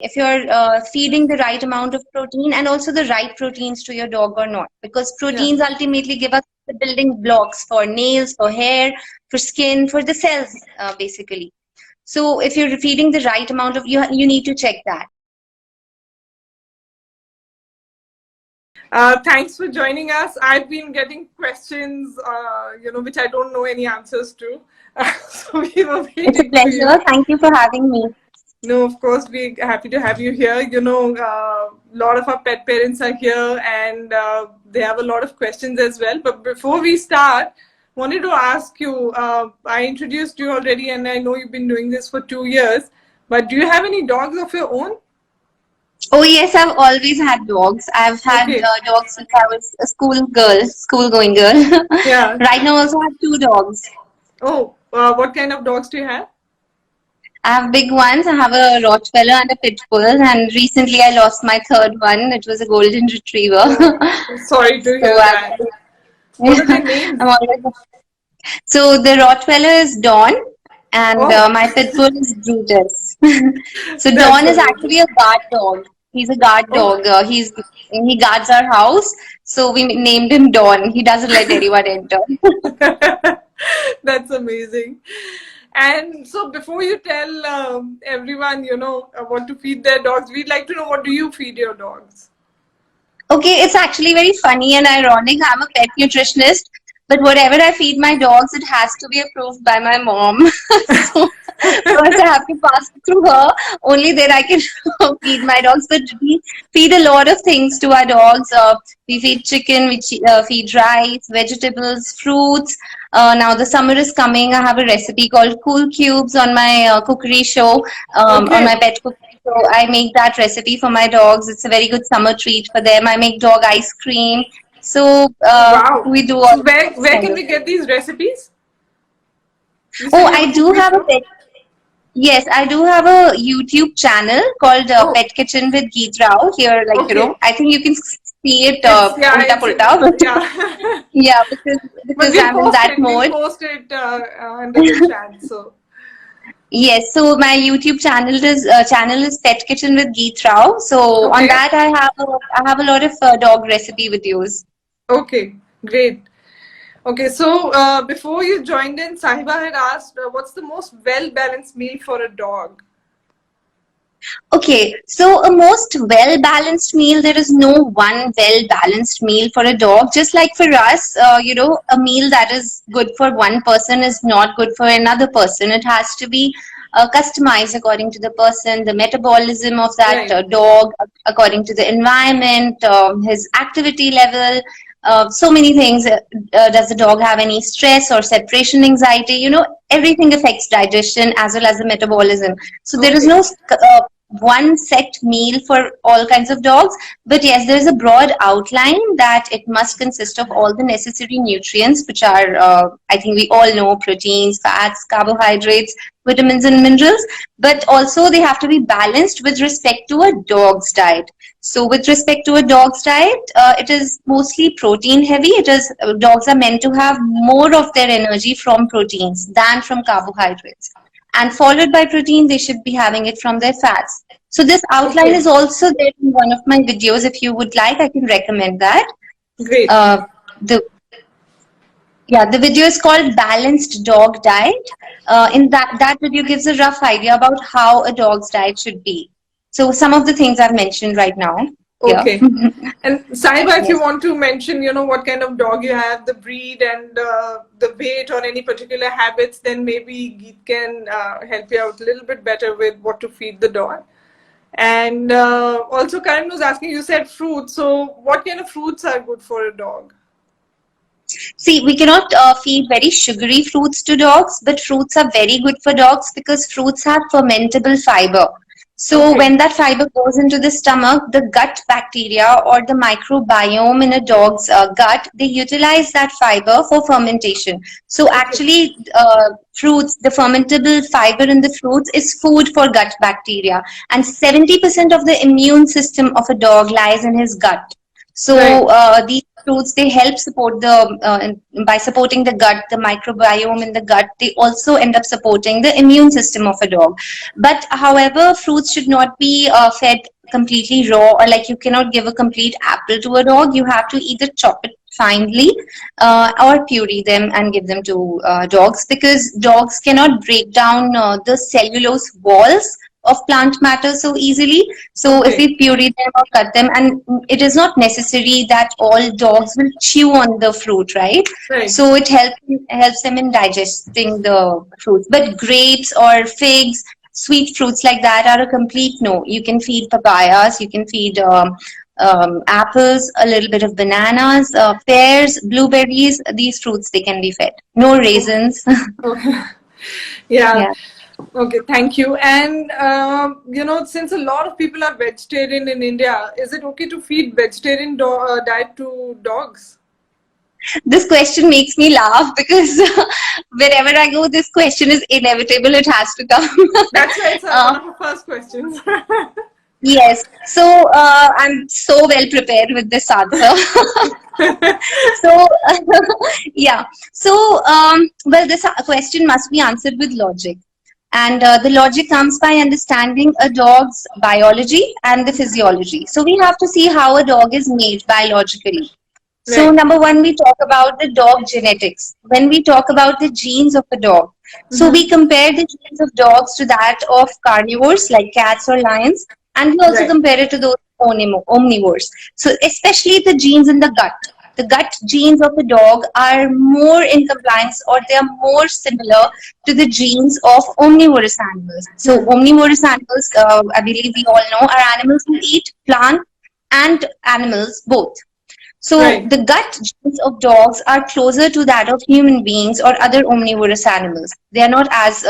if you're feeding the right amount of protein and also the right proteins to your dog or not. Because Yeah. proteins ultimately give us the building blocks for nails, for hair, for skin, for the cells, basically. So if you're feeding the right amount of, you need to check that. Thanks for joining us. I've been getting questions, which I don't know any answers to. So we were It's a waiting for you. pleasure. Thank you for having me. No, of course, we're happy to have you here. A lot of our pet parents are here and they have a lot of questions as well. But before we start, wanted to ask you, I introduced you already and I know you've been doing this for 2 years, but do you have any dogs of your own? Oh yes, I've always had dogs. I've had Okay. dogs since I was a school going girl. Yeah. Right now, I also have two dogs. Oh, what kind of dogs do you have? I have big ones. I have a Rottweiler and a Pit Bull, and recently I lost my third one. It was a Golden Retriever. Oh, sorry to So hear that. What are their names? I'm always. So the Rottweiler is Dawn, and Oh, my Pit Bull is Brutus. So that's Dawn is amazing. actually a guard dog. He's a guard Oh, dog. He guards our house, so we named him Dawn. He doesn't let anyone enter. that's amazing. And so before you tell everyone, what to feed their dogs, we'd like to know, what do you feed your dogs? Okay, it's actually very funny and ironic. I'm a pet nutritionist, but whatever I feed my dogs, it has to be approved by my mom. So first I have to pass it through her. Only then I can feed my dogs. But we feed a lot of things to our dogs. We feed chicken, feed rice, vegetables, fruits. Now the summer is coming. I have a recipe called Cool Cubes on my cookery show, on my Okay. pet cookery. So I make that recipe for my dogs. It's a very good summer treat for them. I make dog ice cream. So Wow. we do all So where kind can of we things. get these recipes? You Oh, said you have a I do cookery have a show? pet. Yes, I do have a YouTube channel called Oh, Pet Kitchen with Geet Rao. Here, okay. I think you can see it ulta It's in, pulta, but yeah. yeah, But because I'm in that we'll mode. post it under the chat. So, Yes, so my YouTube channel is Pet Kitchen with Geet Rao. So on okay. that I have a lot of dog recipe videos. Okay, great. Okay, so before you joined in, Sahiba had asked, what's the most well-balanced meal for a dog? Okay, so a most well-balanced meal, there is no one well-balanced meal for a dog. Just like for us, a meal that is good for one person is not good for another person. It has to be customized according to the person, the metabolism of that Right. dog, according to the environment, his activity level. So many things. Does the dog have any stress or separation anxiety? Everything affects digestion as well as the metabolism. So there is Okay. no one set meal for all kinds of dogs, but yes, there's a broad outline that it must consist of all the necessary nutrients, which are I think we all know: proteins, fats, carbohydrates, vitamins and minerals, but also they have to be balanced with respect to a dog's diet. So with respect to a dog's diet, it is mostly protein heavy. Dogs are meant to have more of their energy from proteins than from carbohydrates, and followed by protein, they should be having it from their fats. So this outline Okay. is also there in one of my videos. If you would like, I can recommend that. Great. Uh, the the video is called Balanced Dog Diet. In that video gives a rough idea about how a dog's diet should be. So some of the things I've mentioned right now here. Okay. And Sahiba, if you Yes. want to mention, what kind of dog you have, the breed and the weight or any particular habits, then maybe Geet can help you out a little bit better with what to feed the dog. And also Karan was asking, you said fruits. So what kind of fruits are good for a dog? See, we cannot feed very sugary fruits to dogs, but fruits are very good for dogs because fruits have fermentable fiber. So Okay. when that fiber goes into the stomach, the gut bacteria or the microbiome in a dog's gut, they utilize that fiber for fermentation. So Okay. actually, fruits, the fermentable fiber in the fruits is food for gut bacteria. And 70% of the immune system of a dog lies in his gut. Right. So these fruits, they help support by supporting the gut, the microbiome in the gut. They also end up supporting the immune system of a dog. But however, fruits should not be fed completely raw, or like you cannot give a complete apple to a dog. You have to either chop it finely or puree them and give them to dogs, because dogs cannot break down the cellulose walls of plant matter so easily. So if Okay. we puree them or cut them, and it is not necessary that all dogs will chew on the fruit, right? Right. So it helps them in digesting the fruits. But grapes or figs, sweet fruits like that are a complete no. You can feed papayas, you can feed apples, a little bit of bananas, pears, blueberries. These fruits, they can be fed. No raisins. Okay. Yeah. Yeah. Okay, thank you. And since a lot of people are vegetarian in India, is it okay to feed vegetarian diet to dogs? This question makes me laugh because wherever I go, this question is inevitable. It has to come. That's why it's one uh, of the first questions. yes. So I'm so well prepared with this answer. So yeah. So well, this question must be answered with logic. And the logic comes by understanding a dog's biology and the physiology. So we have to see how a dog is made biologically. So Right. number one, we talk about the dog genetics. When we talk about the genes of a dog, so Mm-hmm. we compare the genes of dogs to that of carnivores like cats or lions, and we also Right. compare it to those omnivores. So especially the genes in the gut. The gut genes of the dog are more in compliance, or they are more similar to the genes of omnivorous animals. So Hmm. omnivorous animals, I believe we all know, are animals who eat plant and animals both. So Right. the gut genes of dogs are closer to that of human beings or other omnivorous animals. They are not as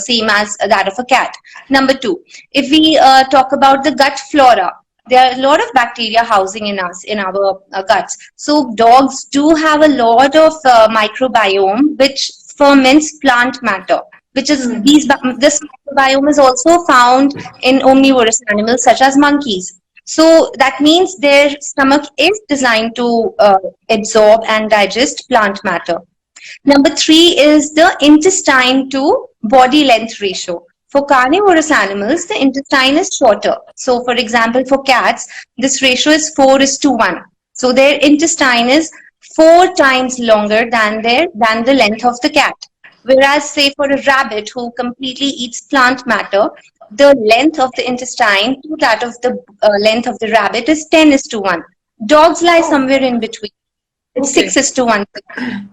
same as that of a cat. Number two, if we talk about the gut flora, there are a lot of bacteria housing in us, in our guts. So dogs do have a lot of microbiome which ferments plant matter. Which is Hmm. this microbiome is also found in omnivorous animals such as monkeys. So that means their stomach is designed to absorb and digest plant matter. Number three is the intestine to body length ratio. For carnivorous animals, the intestine is shorter. So, for example, for cats, this ratio is 4 is to 1. So, their intestine is 4 times longer than the length of the cat. Whereas, say, for a rabbit who completely eats plant matter, the length of the intestine to that of the length of the rabbit is 10 is to 1. Dogs lie Oh, somewhere in between. It's 6 okay. is to 1.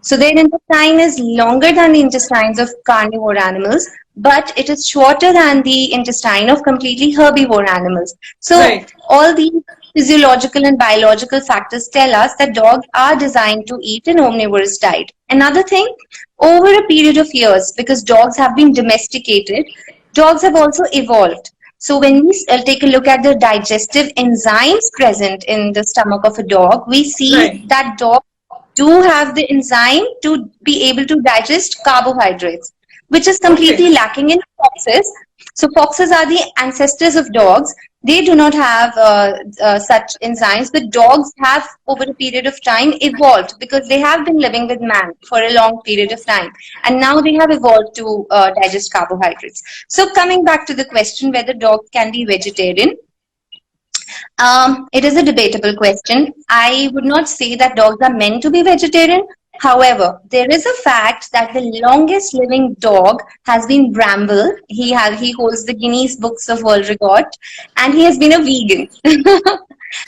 So their intestine is longer than the intestines of carnivore animals, but it is shorter than the intestine of completely herbivore animals. So Right. all these physiological and biological factors tell us that dogs are designed to eat an omnivorous diet. Another thing, over a period of years, because dogs have been domesticated, dogs have also evolved. So when we take a look at the digestive enzymes present in the stomach of a dog, we see Right. that dogs do have the enzyme to be able to digest carbohydrates, which is Okay. completely lacking in foxes. So foxes are the ancestors of dogs. They do not have such enzymes, but dogs have over a period of time evolved because they have been living with man for a long period of time. And now they have evolved to digest carbohydrates. So coming back to the question whether dogs can be vegetarian, it is a debatable question. I would not say that dogs are meant to be vegetarian. However, there is a fact that the longest living dog has been Bramble. He holds the Guinness Books of World Record, and he has been a vegan.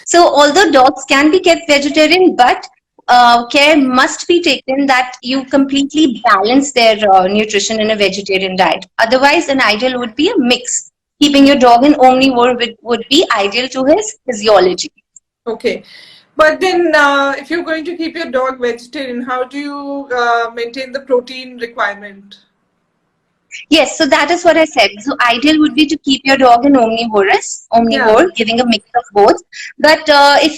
So, although dogs can be kept vegetarian, but care must be taken that you completely balance their nutrition in a vegetarian diet. Otherwise, an ideal would be a mix. Keeping your dog an omnivore would be ideal to his physiology. Okay. But then, if you're going to keep your dog vegetarian, how do you maintain the protein requirement? Yes, so that is what I said. So ideal would be to keep your dog an Yeah. omnivore, giving a mix of both. But if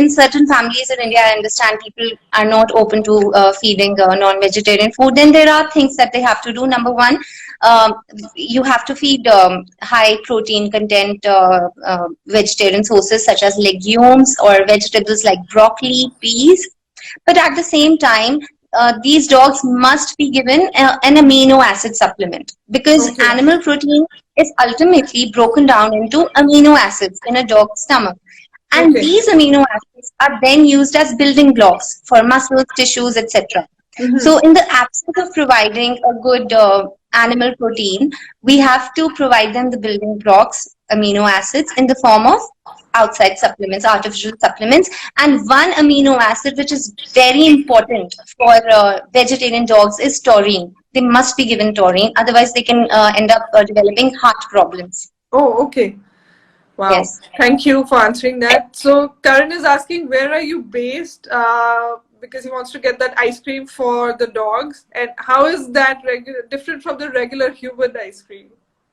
in certain families in India, I understand people are not open to feeding non-vegetarian food, then there are things that they have to do. Number one, um, you have to feed high protein content vegetarian sources such as legumes or vegetables like broccoli, peas. But at the same time, these dogs must be given an amino acid supplement, because Okay. animal protein is ultimately broken down into amino acids in a dog's stomach. And Okay. these amino acids are then used as building blocks for muscles, tissues, etc. Mm-hmm. So, in the absence of providing a good animal protein, we have to provide them the building blocks, amino acids, in the form of outside supplements, artificial supplements. And one amino acid which is very important for vegetarian dogs is taurine. They must be given taurine, otherwise, they can end up developing heart problems. Oh, okay. Wow. Yes. Thank you for answering that. So Karan is asking, where are you based? Because he wants to get that ice cream for the dogs. And how is that different from the regular human ice cream?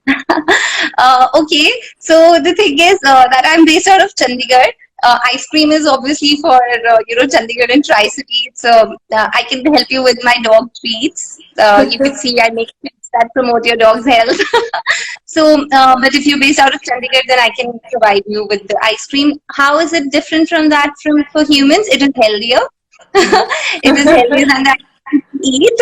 Okay, so the thing is that I'm based out of Chandigarh. Ice cream is obviously for Chandigarh and Tri City. So I can help you with my dog treats. You can see I make treats that promote your dog's health. So, but if you're based out of Chandigarh, then I can provide you with the ice cream. How is it different from that from for humans? It is healthier. It is healthier than that eat.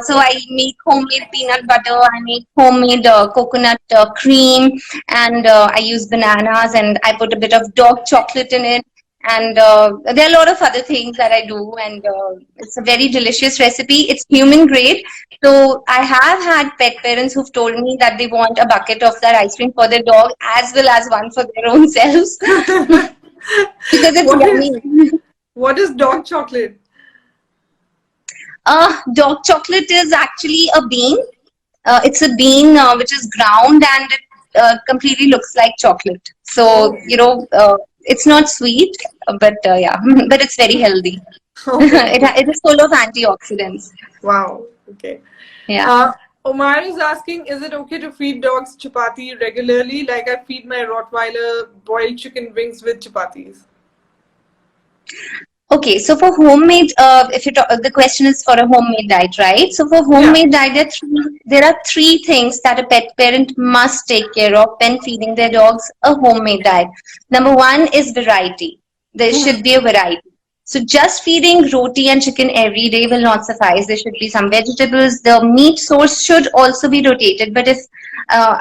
So I make homemade peanut butter, I make homemade coconut cream, and I use bananas, and I put a bit of dark chocolate in it. And there are a lot of other things that I do, and it's a very delicious recipe. It's human grade. So I have had pet parents who've told me that they want a bucket of that ice cream for their dog as well as one for their own selves because it's What is yummy. what is dog chocolate? Dark chocolate is actually a bean. It's a bean which is ground, and it completely looks like chocolate. So, Oh, it's not sweet, but yeah, but it's very healthy. okay. It is full of antioxidants. Wow. Okay. Yeah. Uh, Omar is asking, is it okay to feed dogs chapati regularly? Like I feed my Rottweiler boiled chicken wings with chapatis. Okay, so for homemade, if you talk, the question is for a homemade diet, right? So for Yeah. homemade diet, there are three things that a pet parent must take care of when feeding their dogs a homemade diet. Number one is variety. There should be a variety. So just feeding roti and chicken every day will not suffice. There should be some vegetables. The meat source should also be rotated. But if,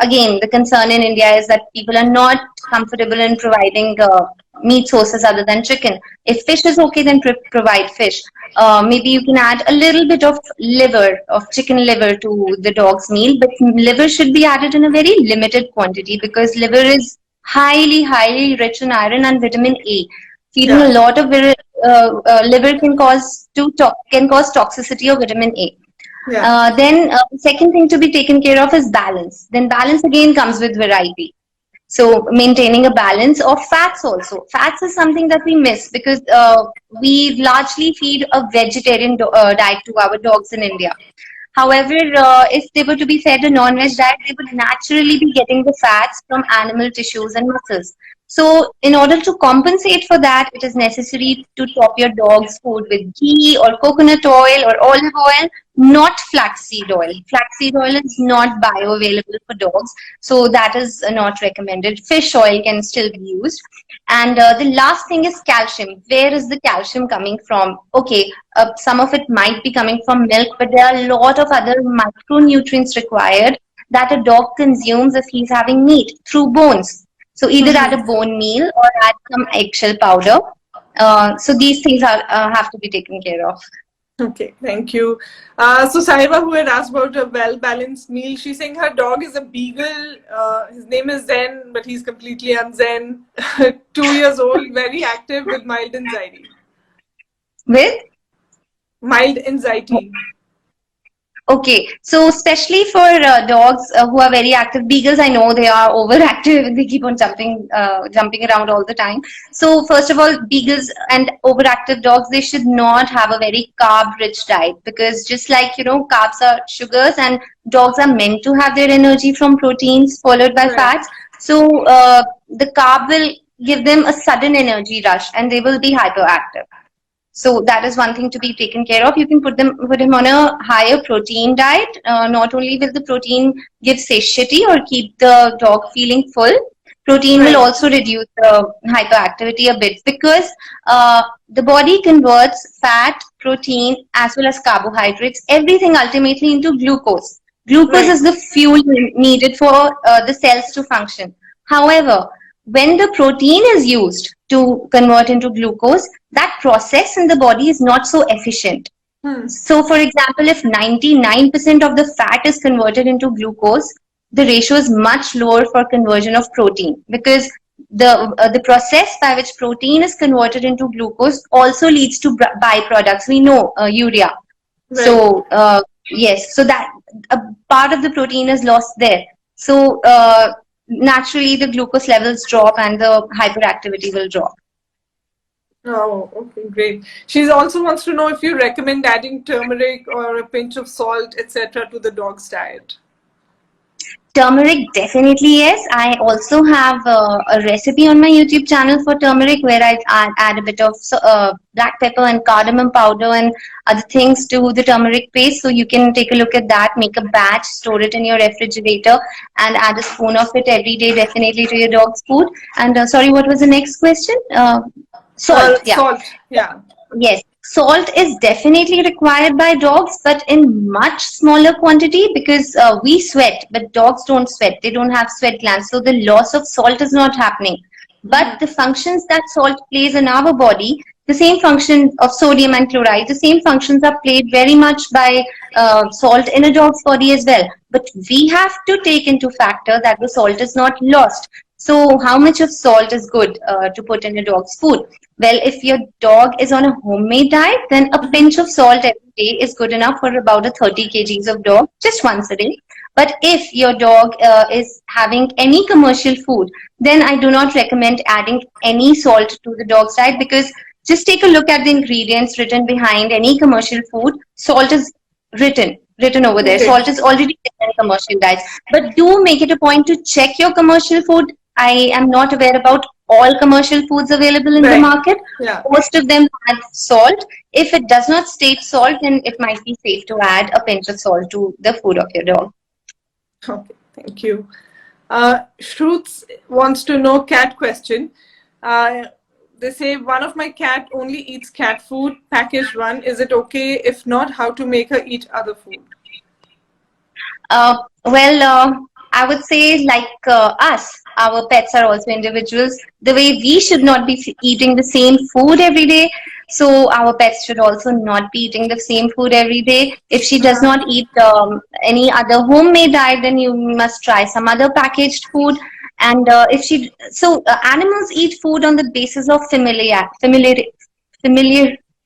again, the concern in India is that people are not comfortable in providing meat sources other than chicken. If fish is okay, then provide fish. Maybe you can add a little bit of liver, of chicken liver to the dog's meal, but liver should be added in a very limited quantity because liver is highly rich in iron and vitamin A. Feeding a Yeah. lot of liver can cause toxicity of vitamin A. Yeah. Then the second thing to be taken care of is balance. Then balance again comes with variety. So maintaining a balance of fats also. Fats is something that we miss because we largely feed a vegetarian diet to our dogs in India. However, if they were to be fed a non-veg diet, they would naturally be getting the fats from animal tissues and muscles. So, in order to compensate for that, it is necessary to top your dog's food with ghee or coconut oil or olive oil, not flaxseed oil. Flaxseed oil is not bioavailable for dogs, so that is not recommended. Fish oil can still be used. And the last thing is calcium. Where is the calcium coming from? Okay, some of it might be coming from milk, but there are a lot of other micronutrients required that a dog consumes if he's having meat through bones. So either add a bone meal or add some eggshell powder. So these things have to be taken care of. Okay, thank you. So Sahiba, who had asked about a well-balanced meal, she's saying her dog is a Beagle. His name is Zen, but he's completely unzen. 2 years old, very active with mild anxiety. With? Mild anxiety. Okay, so especially for dogs who are very active, beagles, I know they are overactive and they keep on jumping around all the time. So first of all, beagles and overactive dogs, they should not have a very carb-rich diet because just like, carbs are sugars and dogs are meant to have their energy from proteins followed by Right. fats. So the carb will give them a sudden energy rush and they will be hyperactive. So that is one thing to be taken care of. You can put him on a higher protein diet. Not only will the protein give satiety or keep the dog feeling full, protein will Right. also reduce the hyperactivity a bit, because the body converts fat, protein, as well as carbohydrates, everything ultimately into glucose. Glucose Right. is the fuel needed for the cells to function. However, when the protein is used to convert into glucose, that process in the body is not so efficient. Hmm. So, for example, if 99% of the fat is converted into glucose, the ratio is much lower for conversion of protein, because the process by which protein is converted into glucose also leads to byproducts. We know urea. Right. So yes, so that a part of the protein is lost there. So naturally, the glucose levels drop and the hyperactivity will drop. Oh, okay, great. She also wants to know if you recommend adding turmeric or a pinch of salt, etc., to the dog's diet. Turmeric, definitely yes. I also have a recipe on my YouTube channel for turmeric, where I add a bit of black pepper and cardamom powder and other things to the turmeric paste. So you can take a look at that, make a batch, store it in your refrigerator, and add a spoon of it every day, definitely, to your dog's food. And sorry, what was the next question? Salt, yeah. Salt, yeah. Yes, salt is definitely required by dogs, but in much smaller quantity, because we sweat, but dogs don't sweat. They don't have sweat glands, so the loss of salt is not happening. But the functions that salt plays in our body, the same function of sodium and chloride, the same functions are played very much by salt in a dog's body as well. But we have to take into factor that the salt is not lost. So, how much of salt is good to put in a dog's food? Well, if your dog is on a homemade diet, then a pinch of salt every day is good enough for about a 30 kgs of dog, just once a day. But if your dog is having any commercial food, then I do not recommend adding any salt to the dog's diet, because just take a look at the ingredients written behind any commercial food. Salt is written over there. Okay. Salt is already there in commercial diets. But do make it a point to check your commercial food. I am not aware about all commercial foods available in the Right. market. Yeah. Most of them add salt. If it does not state salt, then it might be safe to add a pinch of salt to the food of your dog. Okay, thank you. Shruts wants to know cat question. They say one of my cat only eats cat food, packaged one. Is it okay? If not, how to make her eat other food? I would say, like us, our pets are also individuals. The way we should not be eating the same food every day, so our pets should also not be eating the same food every day. If she does not eat any other homemade diet, then you must try some other packaged food. And animals eat food on the basis of familiar.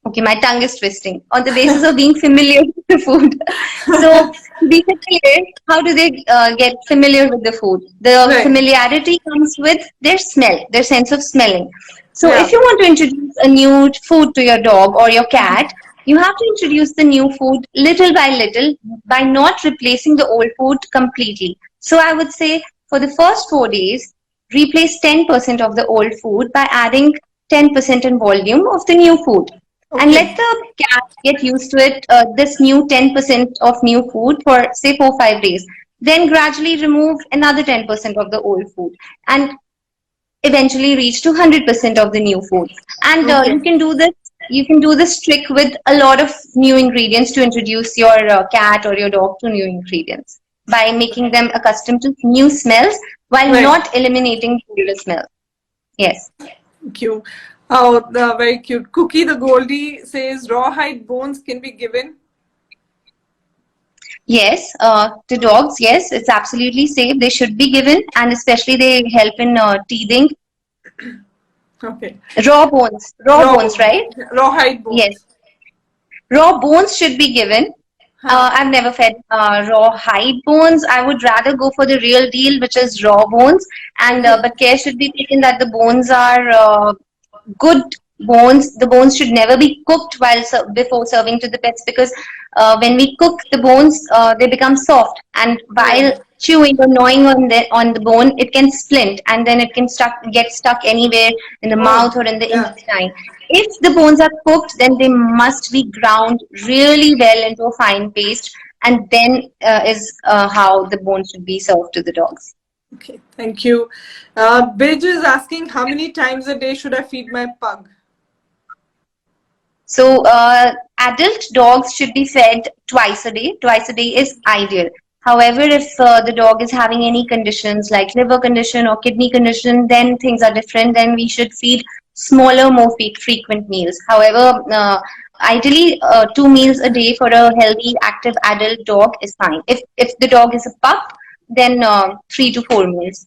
Okay, my tongue is twisting. On the basis of being familiar with the food. So, to be familiar, how do they get familiar with the food? The Right. familiarity comes with their smell, their sense of smelling. So, Yeah. if you want to introduce a new food to your dog or your cat, you have to introduce the new food little by not replacing the old food completely. So, I would say for the first 4 days, replace 10% of the old food by adding 10% in volume of the new food, and Okay. let the cat get used to it, this new 10% of new food for say 4 5 days. Then gradually remove another 10% of the old food, and eventually reach to 100% of the new food. And Okay. you can do this trick with a lot of new ingredients to introduce your cat or your dog to new ingredients, by making them accustomed to new smells while Right. not eliminating the older smells. Yes. Thank you. Oh, very cute. Cookie the Goldie says rawhide bones can be given. Yes, to dogs, yes, it's absolutely safe. They should be given, and especially they help in teething. Okay. Raw Raw bones, bones. right? Rawhide Yes, bones. raw bones should be given. Huh. I've never fed raw hide bones. I would rather go for the real deal, which is raw bones. And Okay. but care should be taken that the bones are good bones. The bones should never be cooked before serving to the pets, because when we cook the bones, they become soft. And while Right. chewing or gnawing on the bone, it can splint and then it can get stuck anywhere in the Oh, mouth or in the yeah. intestine. If the bones are cooked, then they must be ground really well into a fine paste, and then is how the bone should be served to the dogs. Okay, thank you. Bridge is asking how many times a day should I feed my pug? So, adult dogs should be fed twice a day. Twice a day is ideal. However, if the dog is having any conditions like liver condition or kidney condition, then things are different. Then we should feed smaller, more frequent meals. However, ideally, 2 meals a day for a healthy, active adult dog is fine. If the dog is a pup, then 3 to 4 meals,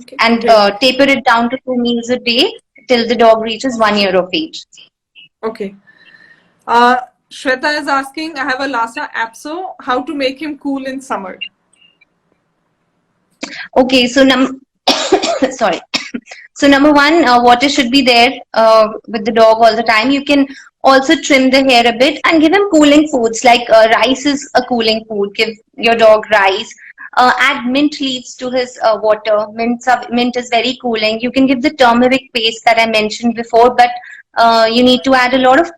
Okay, and great. taper it down to 2 meals a day till the dog reaches 1 year of age. Okay. Shweta is asking, I have a Lhasa Apso, how to make him cool in summer? Okay, so sorry. So number one, water should be there with the dog all the time. You can also trim the hair a bit and give him cooling foods like rice is a cooling food. Give your dog rice. Add mint leaves to his water. Mint is very cooling. You can give the turmeric paste that I mentioned before, but you need to add a lot of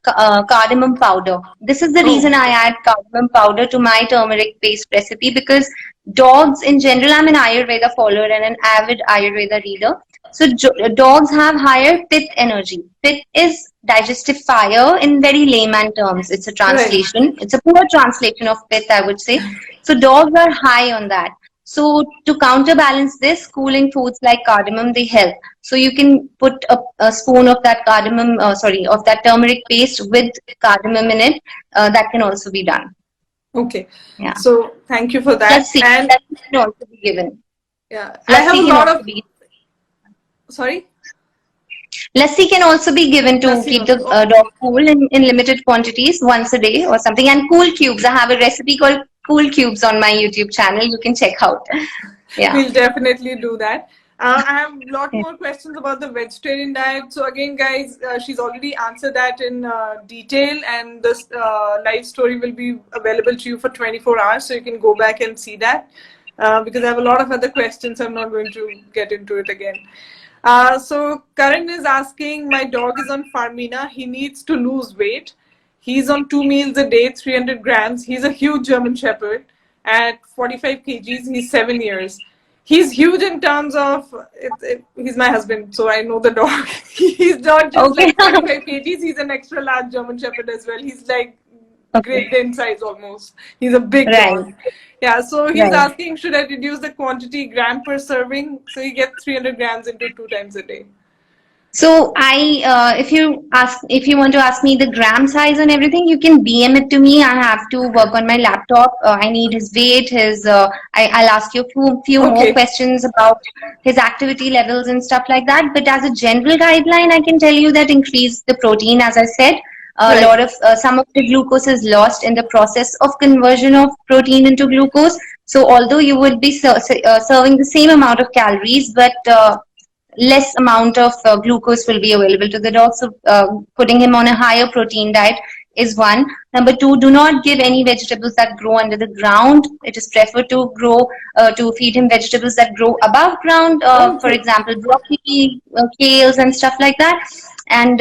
cardamom powder. This is the Oh, reason I add cardamom powder to my turmeric paste recipe, because dogs in general, I'm an Ayurveda follower and an avid Ayurveda reader. So dogs have higher pith energy. Pith is digestive fire in very layman terms. It's a right. translation. It's a poor translation of pith, I would say. So dogs are high on that. So to counterbalance this, cooling foods like cardamom, they help. So you can put a spoon of that of that turmeric paste with cardamom in it. That can also be done. Okay. Yeah. So thank you for that. Lassi, And lassi can also be given. yeah, I have Lassi a can lot also of, be sorry? Lassi can also be given to Lassi keep the also. Okay. dog cool in limited quantities once a day or something. And cool cubes. I have a recipe called cool cubes on my YouTube channel. You can check out. Yeah. We'll definitely do that. I have a lot more questions about the vegetarian diet. So again, guys, she's already answered that in detail, and this live story will be available to you for 24 hours, so you can go back and see that. Because I have a lot of other questions, I'm not going to get into it again. So Karan is asking, my dog is on Farmina. He needs to lose weight. He's on 2 meals a day, 300 grams. He's a huge German Shepherd at 45 kgs. He's 7 years. He's huge in terms of, he's my husband, so I know the dog. He's not just Okay. like 45 kgs. He's an extra large German Shepherd as well. He's like Okay. Great Dane size almost. He's a big Right. dog. Yeah, so he's Right. asking, should I reduce the quantity gram per serving? So you get 300 grams into 2 times a day. So if you want to ask me the gram size and everything, you can DM it to me. I have to work on my laptop. I need his weight, I'll ask you a few more Okay. questions about his activity levels and stuff like that. But as a general guideline, I can tell you that increase the protein, as I said. Right. Some of the glucose is lost in the process of conversion of protein into glucose. So although you would be serving the same amount of calories, but less amount of glucose will be available to the dog. So putting him on a higher protein diet is one. Number two, do not give any vegetables that grow under the ground. It is preferred to feed him vegetables that grow above ground. For Okay. example, broccoli, kales, and stuff like that. And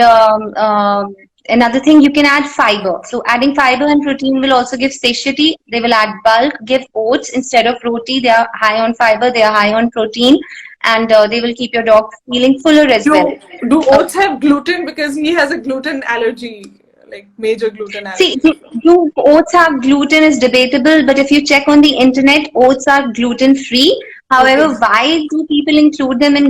another thing, you can add fiber. So adding fiber and protein will also give satiety. They will add bulk. Give oats instead of roti. They are high on fiber. They are high on protein, and they will keep your dog feeling fuller as well. Do oats have gluten? Because he has a gluten allergy, like major gluten See, allergy. do oats have gluten is debatable, but if you check on the internet, oats are gluten free. Okay. However, why do people include them in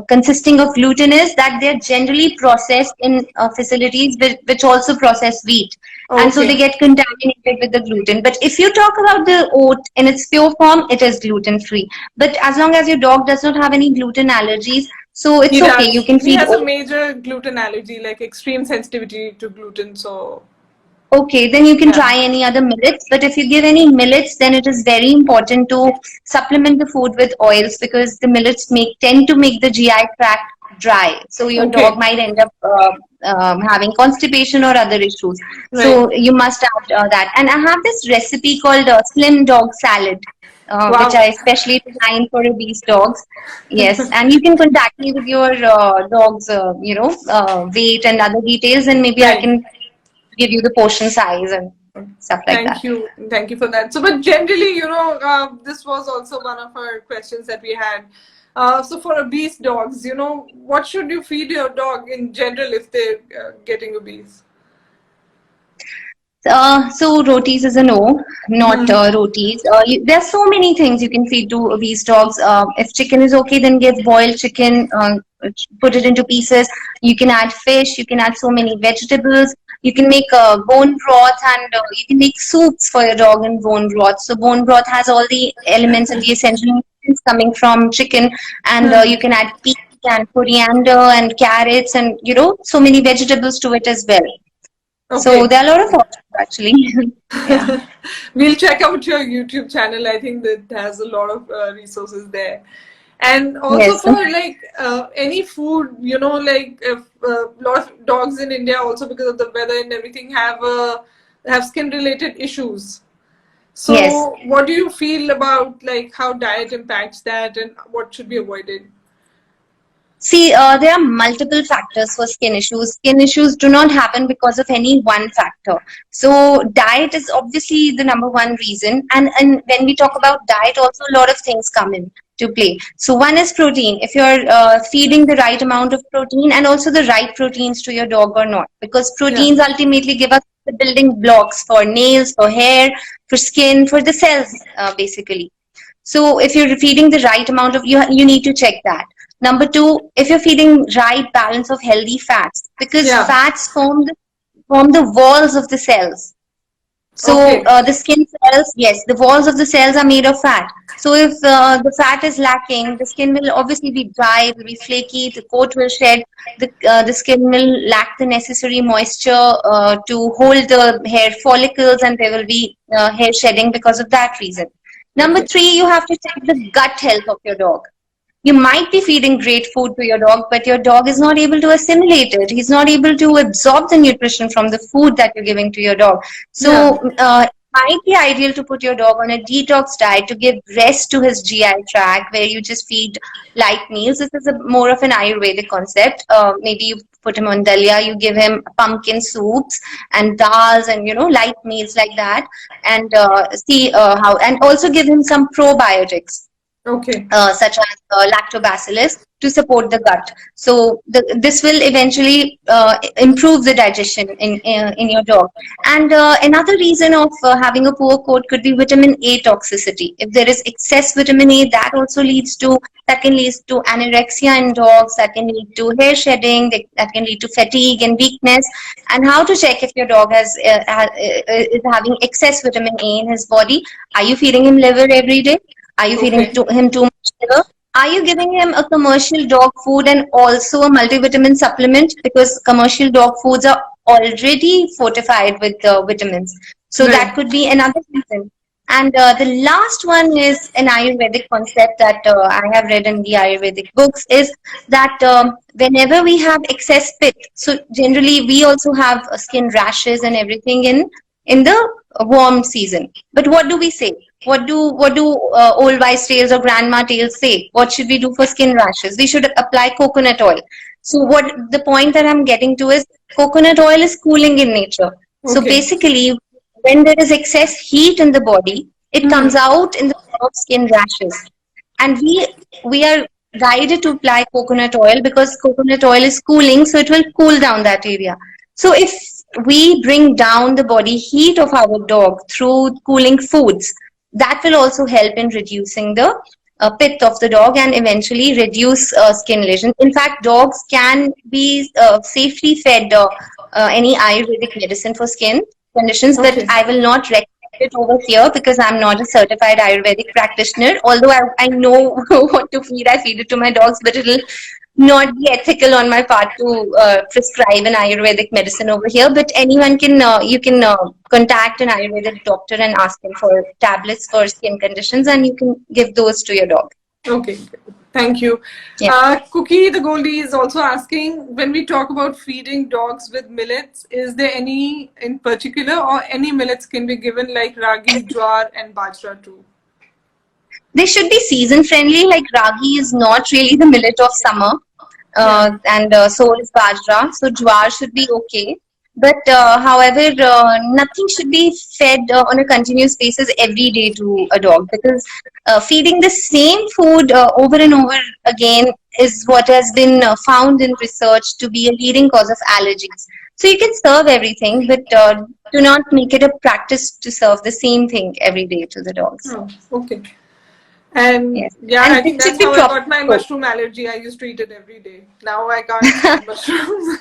consisting of gluten is that they're generally processed in facilities which also process wheat, and so they Okay. get contaminated with the gluten. But if you talk about the oat in its pure form, it is gluten free. But as long as your dog does not have any gluten allergies, so He it's okay. You does. can He feed has a oats. major gluten allergy, like extreme sensitivity to gluten. So, Okay, then you can yeah. try any other millets. But if you give any millets, then it is very important to supplement the food with oils, because the millets tend to make the GI tract dry. So your dog Okay. might end up having constipation or other issues. Right. So you must add that. And I have this recipe called Slim Dog Salad. which Wow. are especially designed for obese dogs. Yes, and you can contact me with your dog's, weight and other details, and maybe I Right. can give you the portion size and stuff like that. Thank you for that. So, but generally, this was also one of our questions that we had. So, for obese dogs, what should you feed your dog in general if they're getting obese? So rotis is a no, not rotis. There's so many things you can feed to obese dogs. If chicken is okay, then give boiled chicken. Put it into pieces. You can add fish. You can add so many vegetables. You can make bone broth, and you can make soups for your dog in bone broth. So bone broth has all the elements and the essential nutrients coming from chicken, and you can add peas and coriander and carrots and so many vegetables to it as well. So Okay. there are a lot of options actually. Yeah. We'll check out your YouTube channel. I think that has a lot of resources there. And also Yes. for like any food, like if a lot of dogs in India also because of the weather and everything have skin related issues. Yes. So what do you feel about like how diet impacts that and what should be avoided? See, there are multiple factors for skin issues. Skin issues do not happen because of any one factor. So, diet is obviously the number one reason. And when we talk about diet, also a lot of things come in to play. So, one is protein. If you're feeding the right amount of protein and also the right proteins to your dog or not, because Yeah. proteins ultimately give us the building blocks for nails, for hair, for skin, for the cells, basically. So if you're feeding the right amount of you need to check that. Number two, if you're feeding right balance of healthy fats, because Yeah. fats form the walls of the cells. So Okay. the skin cells, yes, the walls of the cells are made of fat. So if the fat is lacking, the skin will obviously be dry, it will be flaky, the coat will shed, the skin will lack the necessary moisture to hold the hair follicles, and there will be hair shedding because of that reason. Number Okay. three, you have to check the gut health of your dog. You might be feeding great food to your dog, but your dog is not able to assimilate it. He's not able to absorb the nutrition from the food that you're giving to your dog. Yeah. So, it might be ideal to put your dog on a detox diet to give rest to his GI tract, where you just feed light meals. This is more of an Ayurvedic concept. Maybe you put him on dalia, you give him pumpkin soups and dals and light meals like that, and see how, and also give him some probiotics Okay. such as lactobacillus to support the gut. So this will eventually improve the digestion in your dog. And another reason of having a poor coat could be vitamin A toxicity. If there is excess vitamin A, that can lead to anorexia in dogs, that can lead to hair shedding, that can lead to fatigue and weakness. And how to check if your dog is having excess vitamin A in his body? Are you feeding him liver every day? Are you feeding Okay. him too much sugar? Are you giving him a commercial dog food and also a multivitamin supplement? Because commercial dog foods are already fortified with vitamins. So that Right. could be another reason. And the last one is an Ayurvedic concept that I have read in the Ayurvedic books is that whenever we have excess pit, so generally we also have skin rashes and everything in the warm season. But what do we say? What do old wives' tales or grandma tales say? What should we do for skin rashes? We should apply coconut oil. So what the point that I'm getting to is coconut oil is cooling in nature. So Okay. basically, when there is excess heat in the body, it comes out in the form of skin rashes. And we are guided to apply coconut oil because coconut oil is cooling, so it will cool down that area. So if we bring down the body heat of our dog through cooling foods, that will also help in reducing the pith of the dog and eventually reduce skin lesion. In fact, dogs can be safely fed any Ayurvedic medicine for skin conditions, but Okay. I will not recommend it over here because I'm not a certified Ayurvedic practitioner. Although I know what to feed, I feed it to my dogs, but it'll not be ethical on my part to prescribe an Ayurvedic medicine over here. But anyone can, you can contact an Ayurvedic doctor and ask him for tablets for skin conditions, and you can give those to your dog. Okay, thank you. Yeah. Cookie the Goldie is also asking, when we talk about feeding dogs with millets, is there any in particular or any millets can be given like ragi, jowar and bajra too? They should be season friendly. Like ragi is not really the millet of summer, Yeah. and so is bajra. So jowar should be okay. But however, nothing should be fed on a continuous basis every day to a dog, because feeding the same food over and over again is what has been found in research to be a leading cause of allergies. So you can serve everything, but do not make it a practice to serve the same thing every day to the dogs. Oh, okay. And Yes, yeah, and I it think should that's be how I proper got my cooked. mushroom allergy. I used to eat it every day. Now I can't stand mushrooms.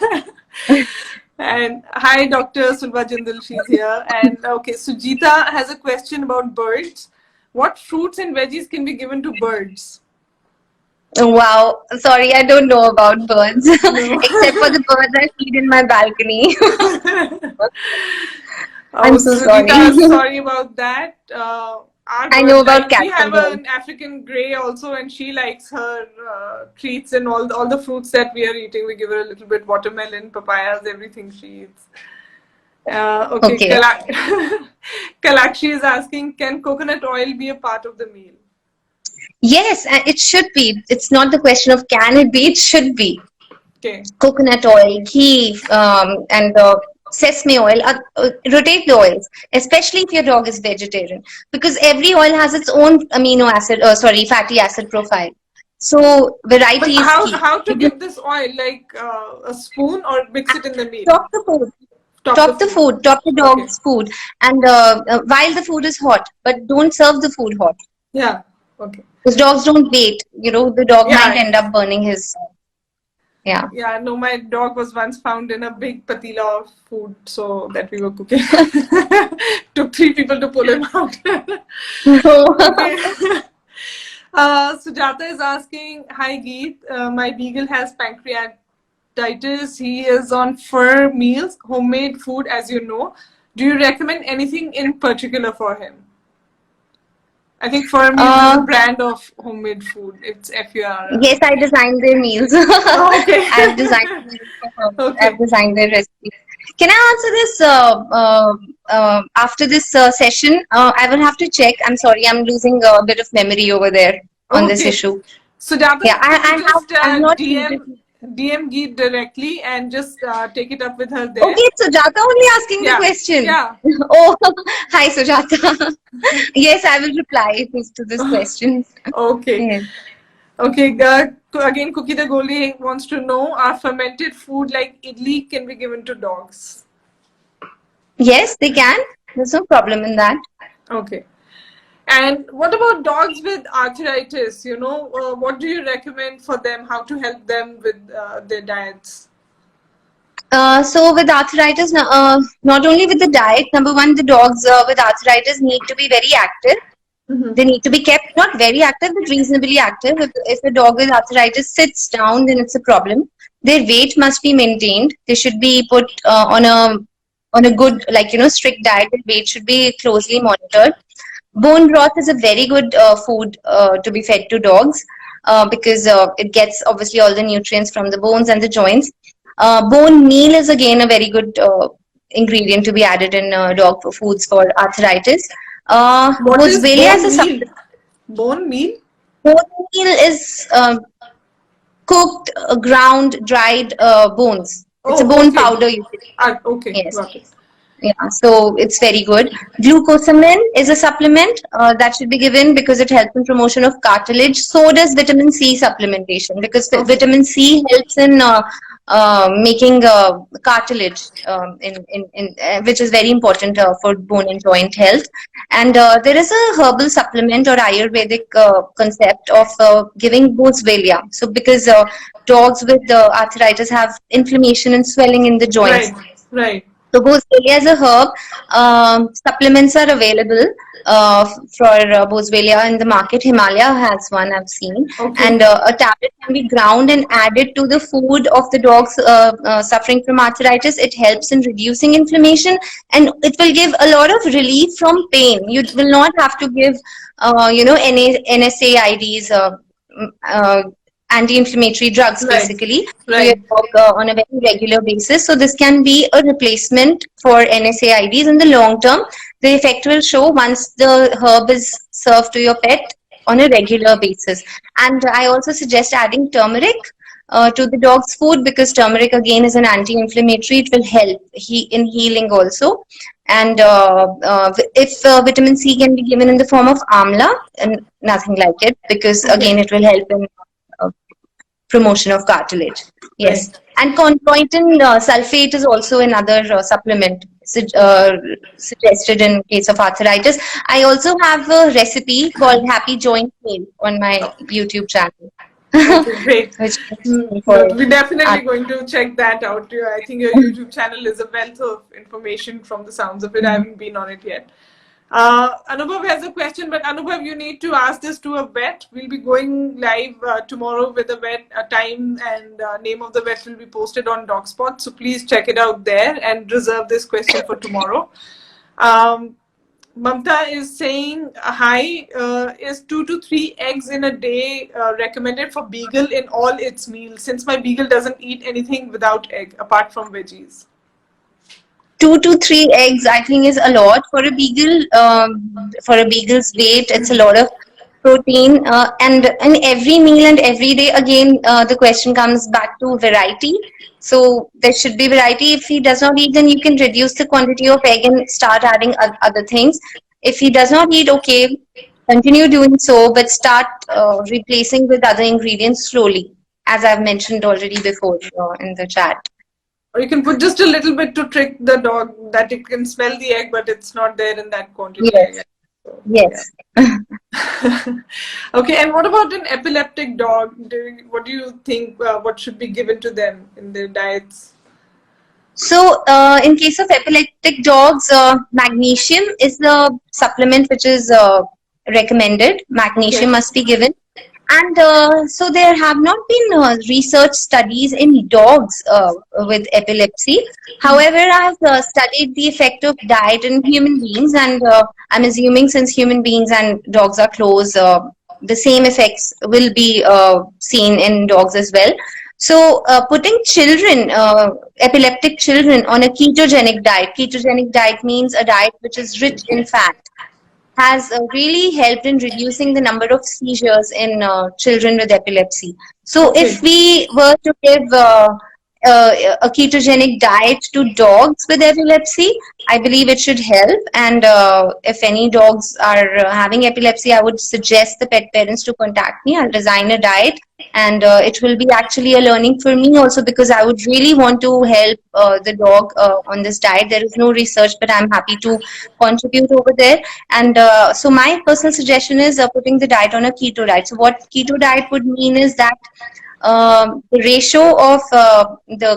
And hi, Dr. Sulva Jindal, she's here. And okay, Sujita has a question about birds. What fruits and veggies can be given to birds? Wow, sorry, I don't know about birds, No. except for the birds I feed in my balcony. Oh, I'm so sorry. Sujita, sorry about that. Our I know bird, about like we cats have and dogs. an African grey also, and she likes her treats and all the fruits that we are eating. We give her a little bit watermelon, papayas, everything she eats. Okay, Okay. Kalakshi is asking, can coconut oil be a part of the meal? Yes, and it should be. It's not the question of can it be, it should be. Okay. Coconut oil, ghee, and sesame oil. Rotate the oils, especially if your dog is vegetarian, because every oil has its own amino acid, fatty acid profile. So But variety is key. how to give this oil? Like a spoon or mix it in the meal? Top the food. Top the Top the food. food. Top the Okay. dog's food. And while the food is hot, but don't serve the food hot. Yeah. Okay. Because dogs don't wait. The dog might Yeah. end up burning his. Yeah. Yeah, no, my dog was once found in a big patila of food, so that we were cooking. Took 3 people to pull him out. Okay. Sujata is asking, hi Geet, my beagle has pancreatitis. He is on fur meals, homemade food, as you know. Do you recommend anything in particular for him? I think Fur Meals is a brand of homemade food. It's FUR. Yes, I designed their meals. Oh, okay. I've designed meals for her. Okay. I've designed their recipes. Can I answer this after this session? I will have to check. I'm sorry, I'm losing a bit of memory over there on this issue. Sujata, Yeah, I have not DM Geet directly and just take it up with her there. Okay, Sujata only asking the question. Yeah. Oh, hi Sujata. Yes, I will reply to this question. Okay. Yes. Okay. Again, Cookie the Goli wants to know: are fermented food like idli can be given to dogs? Yes, they can. There's no problem in that. Okay. And what about dogs with arthritis? What do you recommend for them? How to help them with their diets? So with arthritis, not only with the diet, number one, the dogs with arthritis need to be very active. Mm-hmm. They need to be kept not very active, but reasonably active. If a dog with arthritis sits down, then it's a problem. Their weight must be maintained. They should be put on a good, strict diet. Their weight should be closely monitored. Bone broth is a very good food to be fed to dogs because it gets obviously all the nutrients from the bones and the joints. Bone meal is again a very good ingredient to be added in dog foods for arthritis. What is bone meal? supplement. Bone meal? Bone meal is cooked, ground, dried bones. It's a bone powder usually. Okay, yes. Got it. Yeah, so it's very good. Glucosamine is a supplement that should be given because it helps in promotion of cartilage. So does vitamin C supplementation, because vitamin C helps in making cartilage, which is very important for bone and joint health. And there is a herbal supplement or Ayurvedic concept of giving boswellia. So because dogs with arthritis have inflammation and swelling in the joints. Right. So boswellia is a herb. Supplements are available for boswellia in the market. Himalaya has one, I've seen. Okay. And a tablet can be ground and added to the food of the dogs suffering from arthritis. It helps in reducing inflammation, and it will give a lot of relief from pain. You will not have to give, NSAIDs, anti-inflammatory drugs, basically, to your dog on a very regular basis. So this can be a replacement for NSAIDs in the long term. The effect will show once the herb is served to your pet. on a regular basis. And I also suggest adding turmeric to the dog's food, because turmeric again is an anti-inflammatory. It will help in healing also. And if vitamin C can be given in the form of amla, and nothing like it, because again Okay. it will help in uh, promotion of cartilage. Yes. Right. And chondroitin sulfate is also another supplement suggested in case of arthritis. I also have a recipe called Happy Joint Meal on my YouTube channel, Okay, great. which No, for we're definitely arthritis. going to check that out. Yeah, I think your YouTube channel is a wealth of information from the sounds of it. I haven't been on it yet. Anubhav has a question, but Anubhav, you need to ask this to a vet. We'll be going live tomorrow with a vet. A time and name of the vet will be posted on DocSpot. So please check it out there and reserve this question for tomorrow. Um, Mamta is saying, hi, is 2 to 3 eggs in a day recommended for Beagle in all its meals, since my Beagle doesn't eat anything without egg apart from veggies? 2 to 3 eggs, I think, is a lot for a beagle. For a beagle's weight, it's a lot of protein. And in every meal and every day, again, the question comes back to variety. So there should be variety. If he does not eat, then you can reduce the quantity of egg and start adding other things. If he does not eat, okay, continue doing so, but start replacing with other ingredients slowly, as I've mentioned already before in the chat. Or you can put just a little bit to trick the dog that it can smell the egg, but it's not there in that quantity. Yes. So, Yes. yeah. Okay, and what about an epileptic dog? What do you think? What should be given to them in their diets? So, in case of epileptic dogs, magnesium is the supplement which is recommended. Magnesium Okay. must be given. And so there have not been research studies in dogs with epilepsy. However, I have studied the effect of diet in human beings, and I'm assuming since human beings and dogs are close, the same effects will be seen in dogs as well. So, putting children, epileptic children, on a ketogenic diet means a diet which is rich in fat, has really helped in reducing the number of seizures in children with epilepsy. So, if Okay. we were to give a ketogenic diet to dogs with epilepsy, I believe it should help. And if any dogs are having epilepsy, I would suggest the pet parents to contact me. I'll design a diet, and it will be actually a learning for me also, because I would really want to help the dog on this diet. There is no research, but I'm happy to contribute over there. And so my personal suggestion is putting the diet on a keto diet. So what keto diet would mean is that the ratio of the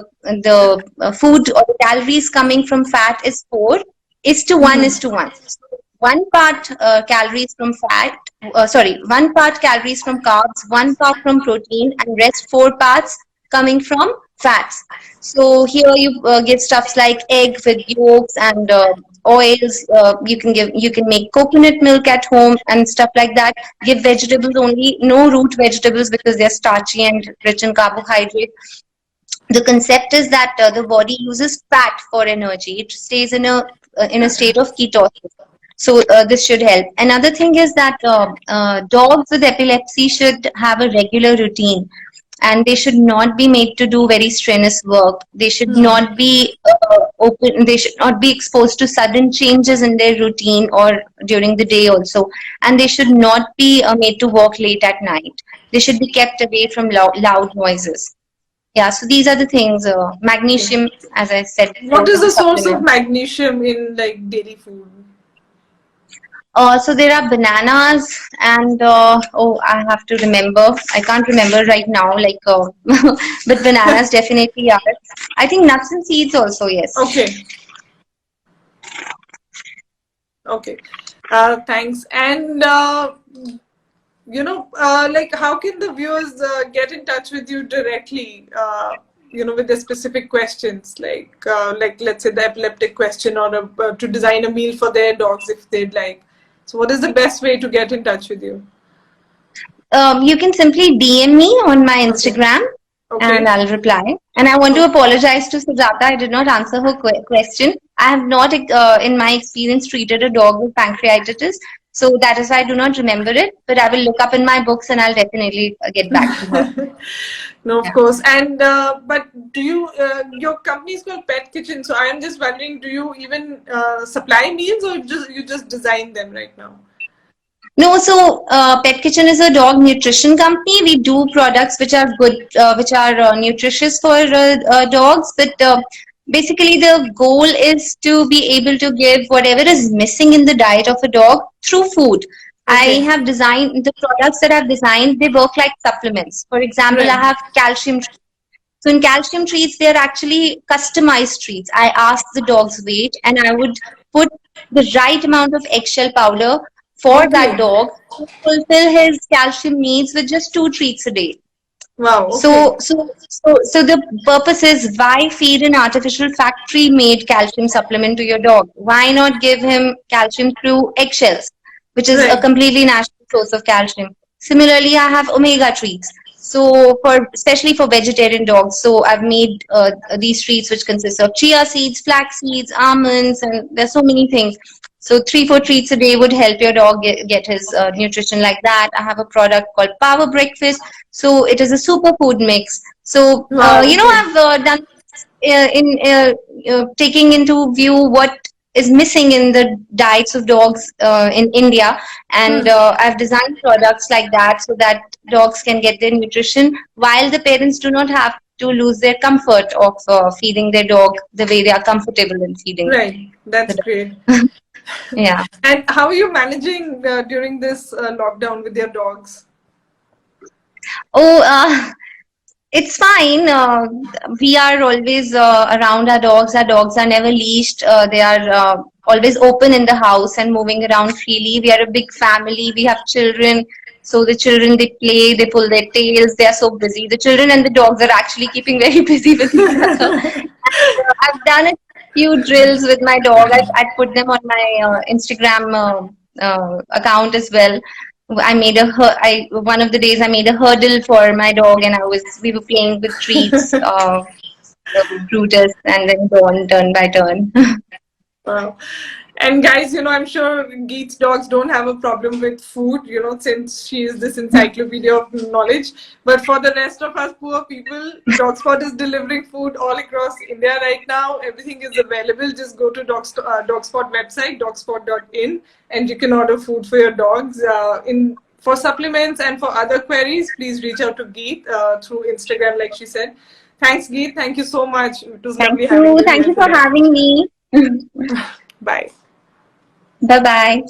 food or the calories coming from fat is 4:1 is to 1. So 1 part calories from fat, 1 part calories from carbs, 1 part from protein, and rest 4 parts coming from fats. So here you give stuffs like egg with yolks and oils. You can make coconut milk at home and stuff like that. Give vegetables only, no root vegetables, because they're starchy and rich in carbohydrate. The concept is that the body uses fat for energy. It stays in a state of ketosis. So this should help. Another thing is that dogs with epilepsy should have a regular routine, and they should not be made to do very strenuous work. They should not be open. They should not be exposed to sudden changes in their routine or during the day also. And they should not be made to walk late at night. They should be kept away from loud noises. Yeah, so these are the things. Magnesium, as I said before, What is is a the source of supplement. magnesium in like daily food? So there are bananas and oh, I have to remember. I can't remember right now. But bananas definitely are. I think nuts and seeds also. Yes. Okay. Okay. Thanks. And like, how can the viewers get in touch with you directly? With the specific questions, like let's say the epileptic question, or to design a meal for their dogs if they'd like. So, what is the best way to get in touch with you? You can simply DM me on my Okay. Instagram, and Okay. I'll reply. And I want to apologize to Sujata. I did not answer her question. I have not, in my experience, treated a dog with pancreatitis. So that is why I do not remember it, but I will look up in my books and I'll definitely get back to her. No, of Yeah. course. And but do you? Your company is called Pet Kitchen, so I am just wondering, do you even supply meals, or just you just design them right now? No, so Pet Kitchen is a dog nutrition company. We do products which are good, which are nutritious for dogs. But basically, the goal is to be able to give whatever is missing in the diet of a dog through food. I Okay. have designed the products that I've designed. They work like supplements. For example, I Right. have calcium. So in calcium treats, they're actually customized treats. I ask the dog's weight and I would put the right amount of eggshell powder for that Okay. dog to fulfill his calcium needs with just 2 treats a day. Wow. Okay. So the purpose is, why feed an artificial factory made calcium supplement to your dog? Why not give him calcium through eggshells, which is a Right. completely natural source of calcium? Similarly, I have omega treats. So for especially for vegetarian dogs, so I've made these treats which consist of chia seeds, flax seeds, almonds, and there's so many things. So 3-4 treats a day would help your dog get his nutrition like that. I have a product called Power Breakfast, so it is a superfood mix. So Wow. Okay. I've done in taking into view what is missing in the diets of dogs in India, and Hmm. I've designed products like that so that dogs can get their nutrition while the parents do not have to lose their comfort of feeding their dog the way they are comfortable in feeding Right. the That's great. dog. Yeah. And how are you managing during this lockdown with your dogs? Oh, it's fine. We are always around our dogs. Our dogs are never leashed. They are always open in the house and moving around freely. We are a big family. We have children. So the children, they play, they pull their tails. They are so busy. The children and the dogs are actually keeping very busy with each other. And, I've done a few drills with my dog. I put them on my Instagram account as well. I made a one of the days I made a hurdle for my dog, and I was we were playing with treats, Brutus, and then go on turn by turn. Wow. And guys, I'm sure Geet's dogs don't have a problem with food, since she is this encyclopedia of knowledge. But for the rest of us poor people, Dogspot is delivering food all across India right now. Everything is available. Just go to Dogspot website, dogspot.in, and you can order food for your dogs. For supplements and for other queries, please reach out to Geet through Instagram, like she said. Thanks, Geet. Thank you so much. It was Thank lovely having you. you Thank here you for today. having me. Bye. Bye bye.